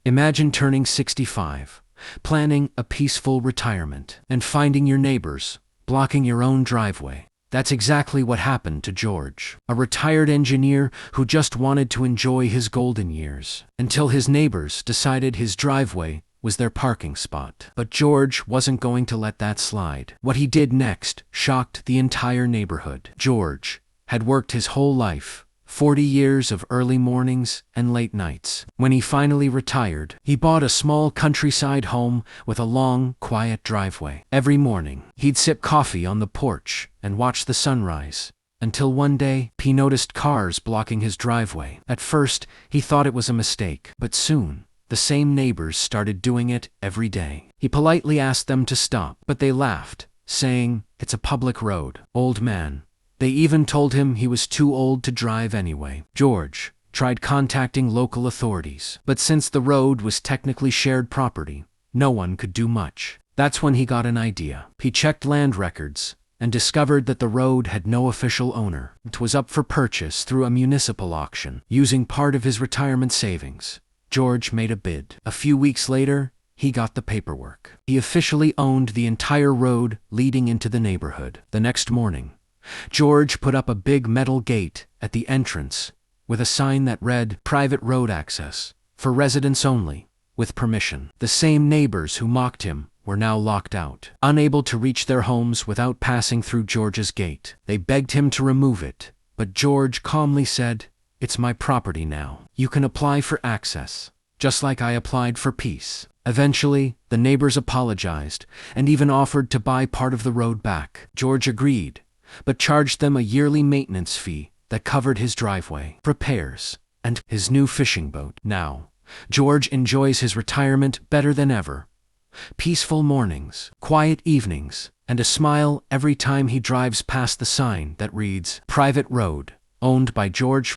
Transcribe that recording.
Imagine turning 65, planning a peaceful retirement, and finding your neighbors blocking your own driveway. That's exactly what happened to George, a retired engineer who just wanted to enjoy his golden years, until his neighbors decided his driveway was their parking spot. But George wasn't going to let that slide. What he did next shocked the entire neighborhood. George had worked his whole life, 40 years of early mornings and late nights. When he finally retired, he bought a small countryside home with a long, quiet driveway. Every morning, he'd sip coffee on the porch and watch the sunrise, until one day, he noticed cars blocking his driveway. At first, he thought it was a mistake, but soon, the same neighbors started doing it every day. He politely asked them to stop, but they laughed, saying, "It's a public road, old man." They even told him he was too old to drive anyway. George tried contacting local authorities, but since the road was technically shared property, no one could do much. That's when he got an idea. He checked land records and discovered that the road had no official owner. It was up for purchase through a municipal auction. Using part of his retirement savings, George made a bid. A few weeks later, he got the paperwork. He officially owned the entire road leading into the neighborhood. The next morning, George put up a big metal gate at the entrance with a sign that read, "Private road access, for residents only, with permission." The same neighbors who mocked him were now locked out, unable to reach their homes without passing through George's gate. They begged him to remove it, but George calmly said, "It's my property now. You can apply for access, just like I applied for peace." Eventually, the neighbors apologized and even offered to buy part of the road back. George agreed, but charged them a yearly maintenance fee that covered his driveway, repairs, and his new fishing boat. Now, George enjoys his retirement better than ever. Peaceful mornings, quiet evenings, and a smile every time he drives past the sign that reads, "Private road, owned by George